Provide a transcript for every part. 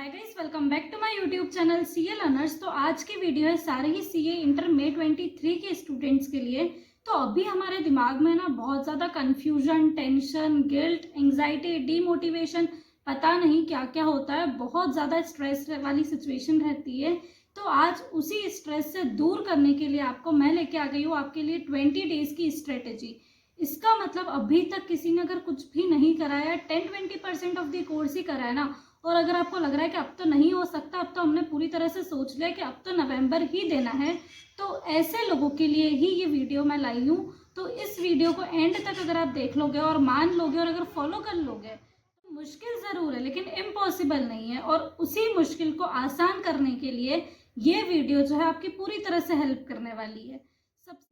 Hi guys, welcome back to my YouTube channel CA learners. तो आज की video है सारे ही सीए इंटर मे 23 के स्टूडेंट्स के लिए। तो अभी हमारे दिमाग में ना बहुत ज़्यादा confusion, tension, guilt, anxiety, demotivation, पता नहीं क्या क्या होता है। बहुत ज़्यादा स्ट्रेस वाली सिचुएशन रहती है। तो आज उसी स्ट्रेस से दूर करने के लिए आपको मैं लेके आ गई हूँ आपके लिए 20 डेज की स्ट्रेटेजी। इसका मतलब अभी तक किसी ने अगर कुछ भी नहीं कराया, 10-20% ऑफ द कोर्स ही कराया ना, और अगर आपको लग रहा है कि अब तो नहीं हो सकता, अब तो हमने पूरी तरह से सोच लिया कि अब तो नवंबर ही देना है, तो ऐसे लोगों के लिए ही ये वीडियो मैं लाई हूँ। तो इस वीडियो को एंड तक अगर आप देख लोगे और मान लोगे और अगर फॉलो कर लोगे, तो मुश्किल ज़रूर है लेकिन इम्पॉसिबल नहीं है। और उसी मुश्किल को आसान करने के लिए ये वीडियो जो है आपकी पूरी तरह से हेल्प करने वाली है।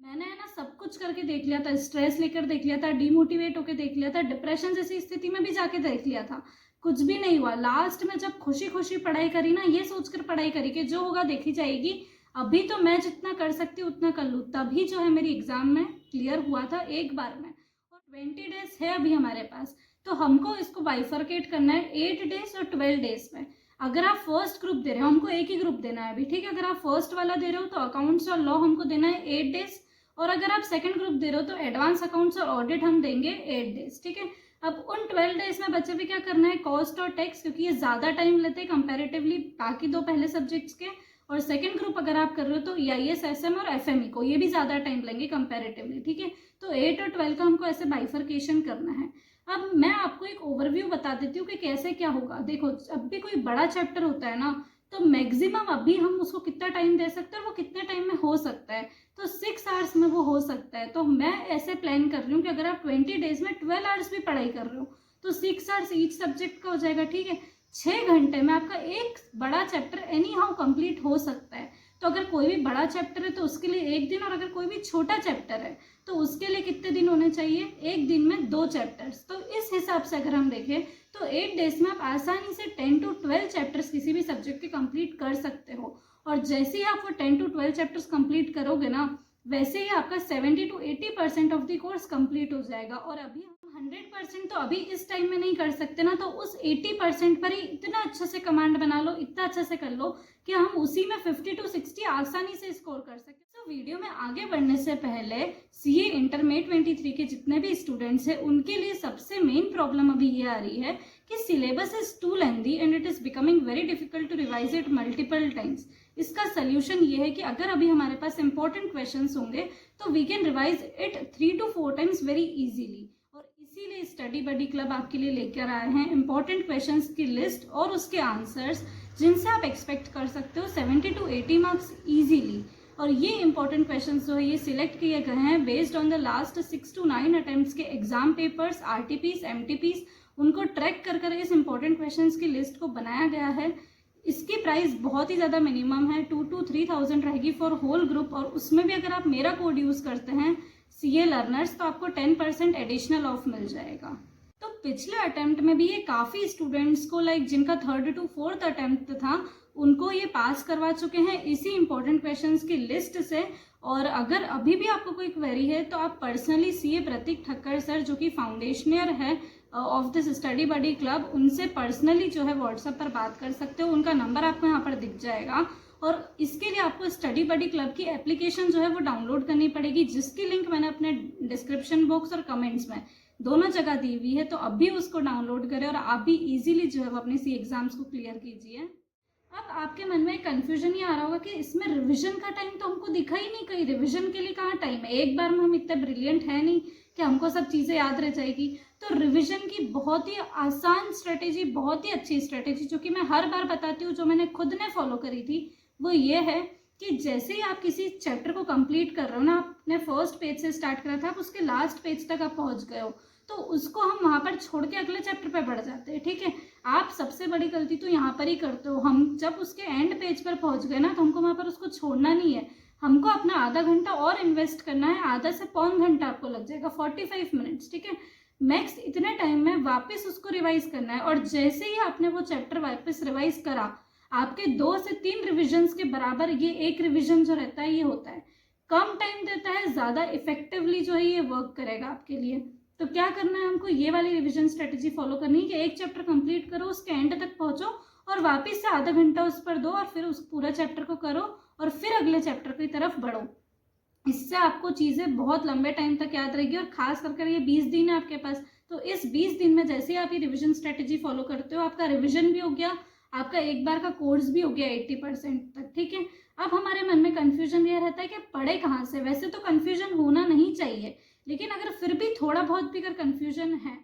मैंने है ना सब कुछ करके देख लिया था, स्ट्रेस लेकर देख लिया था, डीमोटिवेट होकर देख लिया था, डिप्रेशन जैसी स्थिति में भी जाके देख लिया था, कुछ भी नहीं हुआ। लास्ट में जब खुशी खुशी पढ़ाई करी ना, ये सोचकर पढ़ाई करी कि जो होगा देखी जाएगी, अभी तो मैं जितना कर सकती हूँ उतना कर लूँ, तभी जो है मेरी एग्जाम में क्लियर हुआ था एक बार में। और 20 डेज है अभी हमारे पास, तो हमको इसको बाइफरकेट करना है 8 डेज और 12 डेज में। अगर आप फर्स्ट ग्रुप दे रहे हो, हमको एक ही ग्रुप देना है अभी, ठीक है। अगर आप फर्स्ट वाला दे रहे हो तो अकाउंट्स और लॉ हमको देना है 8 डेज, और अगर आप सेकंड ग्रुप दे रहे हो तो एडवांस अकाउंट्स और ऑडिट हम देंगे 8 डेज, ठीक है। अब उन 12 डेज में बच्चे भी क्या करना है, कॉस्ट और टैक्स, क्योंकि ये ज़्यादा टाइम लेते हैं कंपैरेटिवली बाकी दो पहले सब्जेक्ट्स के। और सेकंड ग्रुप अगर आप कर रहे हो तो EIS, SM और FME को, ये भी ज़्यादा टाइम लेंगे कंपैरेटिवली, ठीक है। तो 8 और 12 का हमको ऐसे बाइफरकेशन करना है। अब मैं आपको एक ओवरव्यू बता देती हूँ कि कैसे क्या होगा। देखो, जब भी कोई बड़ा चैप्टर होता है ना, तो मैक्सिमम अभी हम उसको कितना टाइम दे सकते हैं और वो कितने टाइम में हो सकता है, तो 6 आवर्स में वो हो सकता है। तो मैं ऐसे प्लान कर रही हूँ कि अगर आप 20 डेज में 12 आवर्स भी पढ़ाई कर रहे हो तो 6 आवर्स ईच सब्जेक्ट का हो जाएगा, ठीक है। 6 घंटे में आपका एक बड़ा चैप्टर एनी हाउ कंप्लीट हो सकता है। तो अगर कोई भी बड़ा चैप्टर है तो उसके लिए एक दिन, और अगर कोई भी छोटा चैप्टर है तो उसके लिए कितने दिन होने चाहिए, एक दिन में 2 चैप्टर्स। तो इस हिसाब से अगर हम देखें तो 8 डेज में आप आसानी से 10 to 12 चैप्टर्स किसी भी सब्जेक्ट के कंप्लीट कर सकते हो। और जैसे ही आप वो 10 to 12 चैप्टर्स कंप्लीट करोगे ना, वैसे ही आपका 70 to 80% of the course complete हो जाएगा। और अभी हम 100% तो अभी इस टाइम में नहीं कर सकते ना, तो उस 80% पर ही इतना अच्छे से कमांड बना लो, इतना अच्छे से कर लो कि हम उसी में 50 to 60 आसानी से स्कोर कर सकें। तो वीडियो में आगे बढ़ने से पहले सीए इंटर मे 23 के जितने भी स्टूडेंट्स हैं उनके लिए सबसे मेन प्रॉब्लम अभी ये आ रही है कि syllabus is too lengthy and it is becoming very difficult to revise it multiple times. इसका सोल्यूशन ये है कि अगर अभी हमारे पास इंपॉर्टेंट क्वेश्चंस होंगे तो we can revise it 3 to 4 times very easily. और इसीलिए स्टडी बडी क्लब आपके लिए लेकर आए हैं इंपॉर्टेंट क्वेश्चंस की लिस्ट और उसके आंसर्स, जिनसे आप एक्सपेक्ट कर सकते हो 70 to 80 मार्क्स इजीली। और ये इंपॉर्टेंट क्वेश्चंस जो है ये सिलेक्ट किए गए हैं based on the last 6 to 9 attempts के एग्जाम पेपर्स, RTPs, MTPs, उनको ट्रैक कर इस इंपॉर्टेंट क्वेश्चंस की लिस्ट को बनाया गया है। इसकी प्राइस बहुत ही ज़्यादा मिनिमम है, 2 to 3,000 रहेगी फॉर होल ग्रुप। और उसमें भी अगर आप मेरा कोड यूज़ करते हैं सीए लर्नर्स तो आपको 10% एडिशनल ऑफ मिल जाएगा। तो पिछले अटेम्प्ट में भी ये काफ़ी स्टूडेंट्स को, लाइक जिनका 3rd to 4th अटेम्प्ट था, उनको ये पास करवा चुके हैं इसी इंपॉर्टेंट क्वेश्चंस की लिस्ट से। और अगर अभी भी आपको कोई क्वेरी है तो आप personally CA Prateek Thakkar sir, जो कि फाउंडेशनर है of this study buddy club, उनसे पर्सनली जो है व्हाट्सएप पर बात कर सकते हो। उनका नंबर आपको यहाँ पर दिख जाएगा। और इसके लिए आपको स्टडी बडी क्लब की एप्लीकेशन जो है वो डाउनलोड करनी पड़ेगी, जिसकी लिंक मैंने अपने डिस्क्रिप्शन बॉक्स और कमेंट्स में दोनों जगह दी हुई है। तो अभी उसको डाउनलोड करें और आप भी इजीली जो है वो अपने सी एग्जाम्स को क्लियर कीजिए। अब आपके मन में एक कन्फ्यूजन ये आ रहा होगा कि इसमें रिवीजन का टाइम तो हमको दिखा ही नहीं, कहीं रिवीजन के लिए कहाँ टाइम है, एक बार में हम इतने ब्रिलियंट है नहीं कि हमको सब चीज़ें याद रह जाएगी। तो रिवीजन की बहुत ही आसान स्ट्रेटेजी, बहुत ही अच्छी स्ट्रेटेजी जो कि मैं हर बार बताती हूँ, जो मैंने खुद ने फॉलो करी थी, वो ये है कि जैसे ही आप किसी चैप्टर को कंप्लीट कर रहे हो ना, आपने फर्स्ट पेज से स्टार्ट करा था, आप उसके लास्ट पेज तक आप पहुँच गए हो, तो उसको हम वहाँ पर छोड़ के अगले चैप्टर पे बढ़ जाते हैं, ठीक है। आप सबसे बड़ी गलती तो यहाँ पर ही करते हो। हम जब उसके एंड पेज पर पहुँच गए ना, तो हमको वहाँ पर उसको छोड़ना नहीं है, हमको अपना आधा घंटा और इन्वेस्ट करना है। आधा से पौन घंटा आपको लग जाएगा, 45 मिनट्स, ठीक है। मैक्स इतने टाइम में वापस उसको रिवाइज करना है। और जैसे ही आपने वो चैप्टर वापस रिवाइज करा, आपके 2 से 3 रिविजन्स के बराबर ये एक रिविजन जो रहता है ये होता है। कम टाइम देता है, ज़्यादा इफेक्टिवली जो है ये वर्क करेगा आपके लिए। तो क्या करना है, हमको ये वाली रिवीजन स्ट्रेटेजी फॉलो करनी है कि एक चैप्टर कंप्लीट करो, उसके एंड तक पहुंचो और वापस से आधा घंटा उस पर दो और फिर उस पूरा चैप्टर को करो और फिर अगले चैप्टर की तरफ बढ़ो। इससे आपको चीज़ें बहुत लंबे टाइम तक याद रहेगी। और खास कर ये 20 दिन है आपके पास, तो इस 20 दिन में जैसे ही आप ये रिविजन स्ट्रेटेजी फॉलो करते हो, आपका रिविजन भी हो गया, आपका एक बार का कोर्स भी हो गया 80% तक। ठीक है, अब हमारे मन में कन्फ्यूजन ये रहता है कि पढ़े कहाँ से। वैसे तो कन्फ्यूजन होना नहीं चाहिए, लेकिन अगर फिर भी थोड़ा बहुत भी अगर कन्फ्यूजन है,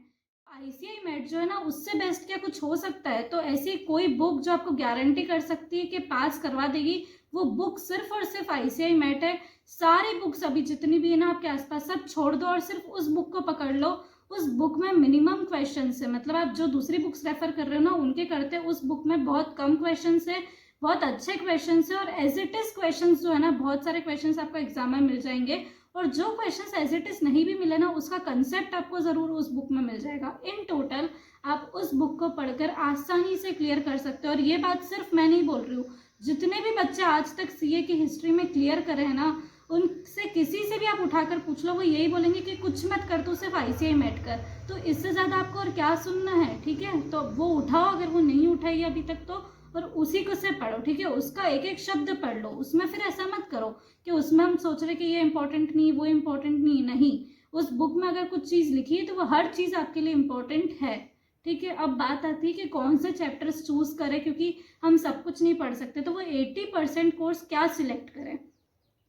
आईसीआई मैट जो है ना, उससे बेस्ट क्या कुछ हो सकता है? तो ऐसी कोई बुक जो आपको गारंटी कर सकती है कि पास करवा देगी, वो बुक सिर्फ और सिर्फ आईसीआई मैट है। सारी बुक्स अभी जितनी भी है ना आपके आसपास, सब छोड़ दो और सिर्फ उस बुक को पकड़ लो। उस बुक में मिनिमम क्वेश्चन है, मतलब आप जो दूसरी बुक्स रेफर कर रहे हो ना उनके करते, उस बुक में बहुत कम क्वेश्चन है, बहुत अच्छे क्वेश्चन है। और एज इट इज क्वेश्चन जो है ना, बहुत सारे क्वेश्चन आपको एग्जाम में मिल जाएंगे। और जो क्वेश्चंस एज इट इज नहीं भी मिले ना, उसका कंसेप्ट आपको जरूर उस बुक में मिल जाएगा। इन टोटल आप उस बुक को पढ़कर आसानी से क्लियर कर सकते हो। और ये बात सिर्फ मैं नहीं बोल रही हूँ, जितने भी बच्चे आज तक सीए की हिस्ट्री में क्लियर करे हैं ना, उनसे किसी से भी आप उठाकर पूछ लो, वो यही बोलेंगे कि कुछ मत कर, तो सिर्फ आईसीआई मैट कर। तो इससे ज़्यादा आपको और क्या सुनना है? ठीक है, तो वो उठाओ, अगर वो नहीं उठाई अभी तक तो, और उसी को से पढ़ो। ठीक है, उसका एक एक शब्द पढ़ लो। उसमें फिर ऐसा मत करो कि उसमें हम सोच रहे कि ये इंपॉर्टेंट नहीं, वो इंपॉर्टेंट नहीं। उस बुक में अगर कुछ चीज़ लिखी है तो वो हर चीज़ आपके लिए इम्पोर्टेंट है। ठीक है, अब बात आती है कि कौन से चैप्टर्स चूज करें, क्योंकि हम सब कुछ नहीं पढ़ सकते। तो वो 80% कोर्स क्या सिलेक्ट करें?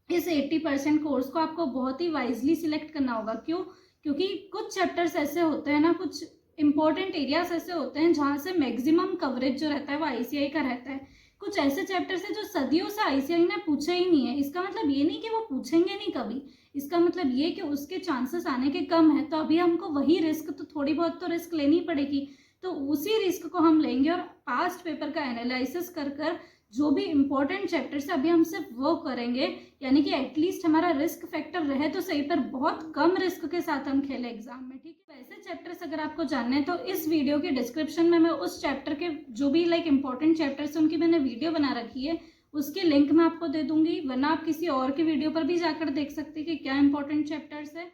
इस 80% कोर्स को आपको बहुत ही वाइजली सिलेक्ट करना होगा। क्यों? क्योंकि कुछ चैप्टर्स ऐसे होते हैं ना, कुछ इंपॉर्टेंट एरियाज ऐसे होते हैं जहाँ से मैक्सिमम कवरेज जो रहता है वो आईसीआई का रहता है। कुछ ऐसे चैप्टर्स है जो सदियों से आईसीआई ने पूछे ही नहीं है। इसका मतलब ये नहीं कि वो पूछेंगे नहीं कभी, इसका मतलब ये कि उसके चांसेस आने के कम है। तो अभी हमको वही रिस्क, तो थोड़ी बहुत तो रिस्क लेनी पड़ेगी, तो उसी रिस्क को हम लेंगे और पास्ट पेपर का एनालिसिस कर जो भी इंपॉर्टेंट चैप्टर्स है अभी हम सिर्फ वो करेंगे। यानी कि एटलीस्ट हमारा रिस्क फैक्टर रहे तो सही, पर बहुत कम रिस्क के साथ हम खेले एग्जाम में। ठीक है, वैसे चैप्टर्स अगर आपको जानने हैं तो इस वीडियो के डिस्क्रिप्शन में मैं उस चैप्टर के जो भी इंपॉर्टेंट चैप्टर्स उनकी मैंने वीडियो बना रखी है, उसके लिंक मैं आपको दे दूंगी। वरना आप किसी और की वीडियो पर भी जाकर देख सकते हैं कि क्या इंपॉर्टेंट चैप्टर्स है।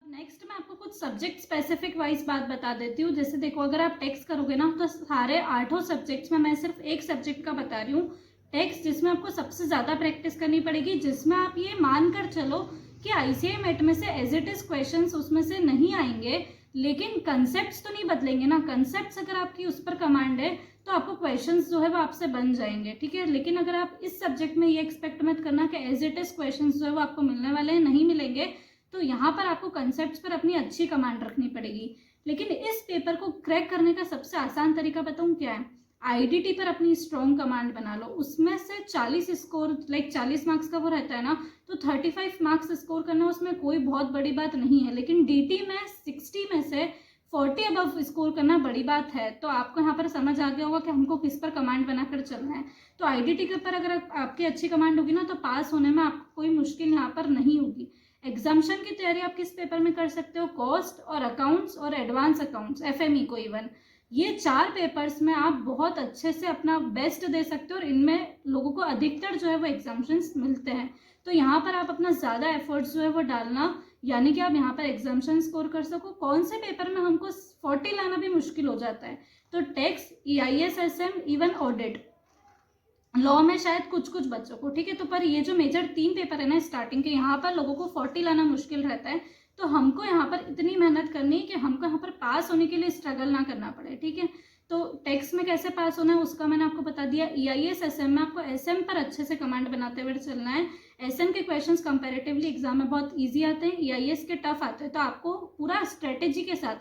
नेक्स्ट मैं आपको कुछ सब्जेक्ट स्पेसिफिक वाइज बात बता देती हूँ। जैसे देखो, अगर आप टेक्स्ट करोगे ना, तो सारे 8 सब्जेक्ट्स में मैं सिर्फ एक सब्जेक्ट का बता रही हूँ, टेक्स्ट, जिसमें आपको सबसे ज़्यादा प्रैक्टिस करनी पड़ेगी, जिसमें आप ये मानकर चलो कि आईसीआई मैट में से एज इट इज क्वेश्चंस उसमें से नहीं आएंगे, लेकिन कंसेप्ट्स तो नहीं बदलेंगे ना। कंसेप्ट्स अगर आपकी उस पर कमांड है तो आपको क्वेश्चंस जो है वो आपसे बन जाएंगे। ठीक है, लेकिन अगर आप इस सब्जेक्ट में ये एक्सपेक्ट मत करना कि एज इट इज क्वेश्चंस जो है वो आपको मिलने वाले हैं, नहीं मिलेंगे। तो यहाँ पर आपको कंसेप्ट्स पर अपनी अच्छी कमांड रखनी पड़ेगी। लेकिन इस पेपर को क्रैक करने का सबसे आसान तरीका बताऊँ क्या है? आईडीटी पर अपनी स्ट्रॉन्ग कमांड बना लो। उसमें से 40 स्कोर 40 मार्क्स का वो रहता है ना, तो 35 मार्क्स स्कोर करना उसमें कोई बहुत बड़ी बात नहीं है। लेकिन डीटी में 60 में से 40 अबव स्कोर करना बड़ी बात है। तो आपको यहाँ पर समझ आ गया होगा कि हमको किस पर कमांड बनाकर चलना है। तो आईडीटी के ऊपर अगर आपकी अच्छी कमांड होगी ना, तो पास होने में आपको कोई मुश्किल यहाँ पर नहीं होगी। एग्जाम्शन की तैयारी आप किस पेपर में कर सकते हो? कॉस्ट और अकाउंट्स और एडवांस अकाउंट्स, एफएमई को इवन, ये 4 पेपर्स में आप बहुत अच्छे से अपना बेस्ट दे सकते हो और इनमें लोगों को अधिकतर जो है वो एग्जाम्शंस मिलते हैं। तो यहाँ पर आप अपना ज़्यादा एफर्ट्स जो है वो डालना, यानी कि आप यहाँ पर एग्जाम्शन स्कोर कर सको। कौन से पेपर में हमको 40 लाना भी मुश्किल हो जाता है? तो tax, EIS, SM, even audit, law में शायद कुछ बच्चों को। ठीक है, तो पर ये जो मेजर 3 पेपर है ना स्टार्टिंग के, यहाँ पर लोगों को 40 लाना मुश्किल रहता है। तो हमको यहाँ पर इतनी मेहनत करनी है कि हमको यहाँ पर पास होने के लिए स्ट्रगल ना करना पड़े। ठीक है, तो टैक्स में कैसे पास होना है उसका मैंने आपको बता दिया। ईआईएस, एसएम में आपको एसएम पर अच्छे से कमांड बनाते हुए चलना है। एसएम के क्वेश्चंस कंपैरेटिवली एग्जाम में बहुत ईजी आते हैं, ईआईएस के टफ आते हैं। तो आपको पूरा स्ट्रेटेजी के साथ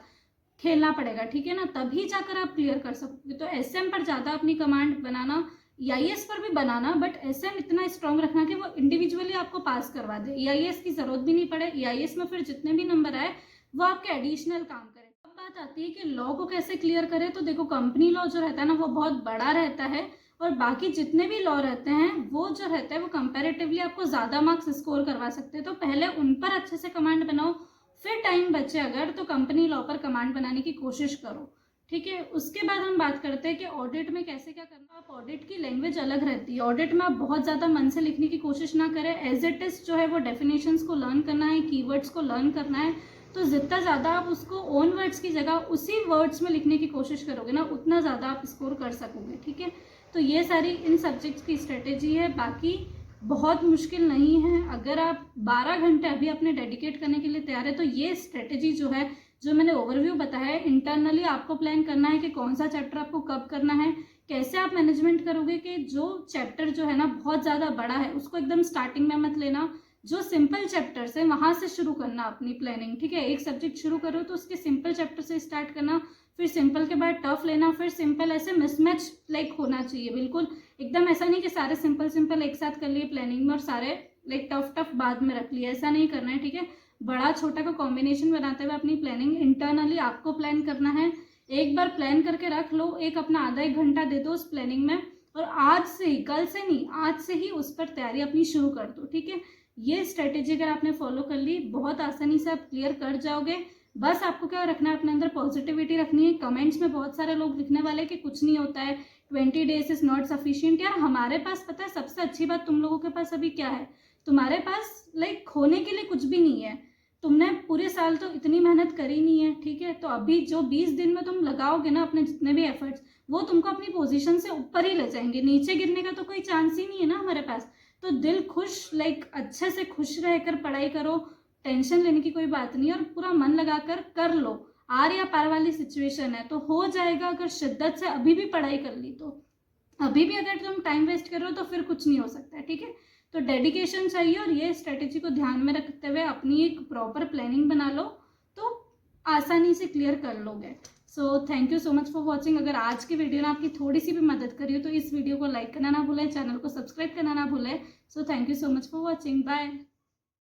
खेलना पड़ेगा। ठीक है ना, तभी जाकर आप क्लियर कर सकोगे। तो एसएम पर ज़्यादा अपनी कमांड बनाना, ईआईएस पर भी बनाना, बट एसएम इतना स्ट्रॉन्ग रखना कि वो इंडिविजुअली आपको पास करवा दे। ईआईएस की जरूरत भी नहीं पड़े, ईआईएस में फिर जितने भी नंबर आए वो आपके एडिशनल काम करें। अब बात आती है कि लॉ को कैसे क्लियर करें। तो देखो, कंपनी लॉ जो रहता है ना वो बहुत बड़ा रहता है, और बाकी जितने भी लॉ रहते हैं वो जो रहता है वो कंपेरेटिवली आपको ज़्यादा मार्क्स स्कोर करवा सकते हैं। तो पहले उन पर अच्छे से कमांड बनाओ, फिर टाइम बचे अगर तो कंपनी लॉ पर कमांड बनाने की कोशिश करो। ठीक है, उसके बाद हम बात करते हैं कि ऑडिट में कैसे क्या करना। आप ऑडिट की लैंग्वेज अलग रहती है, ऑडिट में आप बहुत ज़्यादा मन से लिखने की कोशिश ना करें। एज इट इज जो है वो डेफिनेशंस को लर्न करना है, कीवर्ड्स को लर्न करना है। तो जितना ज़्यादा आप उसको ओन वर्ड्स की जगह उसी वर्ड्स में लिखने की कोशिश करोगे ना, उतना ज़्यादा आप स्कोर कर सकोगे। ठीक है, तो ये सारी इन सब्जेक्ट्स की स्ट्रेटेजी है। बाकी बहुत मुश्किल नहीं है, अगर आप 12 घंटे अभी अपने डेडिकेट करने के लिए तैयार है तो ये स्ट्रेटेजी जो है, जो मैंने ओवरव्यू बताया है, इंटरनली आपको प्लान करना है कि कौन सा चैप्टर आपको कब करना है, कैसे आप मैनेजमेंट करोगे कि जो चैप्टर जो है ना बहुत ज़्यादा बड़ा है उसको एकदम स्टार्टिंग में मत लेना, जो सिंपल चैप्टर्स है वहाँ से शुरू करना अपनी प्लानिंग। ठीक है, एक सब्जेक्ट शुरू करो तो उसके सिंपल चैप्टर से स्टार्ट करना, फिर सिंपल के बाद टफ लेना, फिर सिंपल, ऐसे मिसमैच लाइक होना चाहिए बिल्कुल। एकदम ऐसा नहीं कि सारे सिंपल सिंपल एक साथ कर लिए प्लानिंग में और सारे लाइक टफ टफ बाद में रख लिए, ऐसा नहीं करना है। ठीक है, बड़ा छोटा का कॉम्बिनेशन बनाते हुए अपनी प्लानिंग इंटरनली आपको प्लान करना है। एक बार प्लान करके रख लो, एक अपना आधा एक घंटा दे दो उस प्लानिंग में, और आज से ही, कल से नहीं, आज से ही उस पर तैयारी अपनी शुरू कर दो। ठीक है, ये स्ट्रेटेजी अगर आपने फॉलो कर ली, बहुत आसानी से आप क्लियर कर जाओगे। बस आपको क्या रखना है, अपने अंदर पॉजिटिविटी रखनी है। कमेंट्स में बहुत सारे लोग लिखने वाले कि कुछ नहीं होता है, 20 डेज इज नॉट सफिशिएंट। यार हमारे पास पता है सबसे अच्छी बात, तुम लोगों के पास अभी क्या है, तुम्हारे पास लाइक खोने के लिए कुछ भी नहीं है। तुमने पूरे साल तो इतनी मेहनत करी नहीं है। ठीक है, तो अभी जो 20 दिन में तुम लगाओगे ना अपने जितने भी एफर्ट्स, वो तुमको अपनी पोजीशन से ऊपर ही ले जाएंगे, नीचे गिरने का तो कोई चांस ही नहीं है ना हमारे पास। तो दिल खुश, लाइक अच्छे से खुश रहकर पढ़ाई करो, टेंशन लेने की कोई बात नहीं, और पूरा मन लगाकर कर लो। आर या पार वाली सिचुएशन है तो हो जाएगा। अगर शिद्दत से अभी भी पढ़ाई कर ली तो, अभी भी अगर तुम टाइम वेस्ट कर रहे हो तो फिर कुछ नहीं हो सकता है। ठीक है, तो डेडिकेशन चाहिए, और ये स्ट्रेटेजी को ध्यान में रखते हुए अपनी एक प्रॉपर प्लानिंग बना लो तो आसानी से क्लियर कर लोगे। सो thank you so much for watching. अगर आज की वीडियो ने आपकी थोड़ी सी भी मदद करी हो तो इस वीडियो को लाइक करना ना भूलें, चैनल को सब्सक्राइब करना ना भूलें। So thank you so much for watching, bye.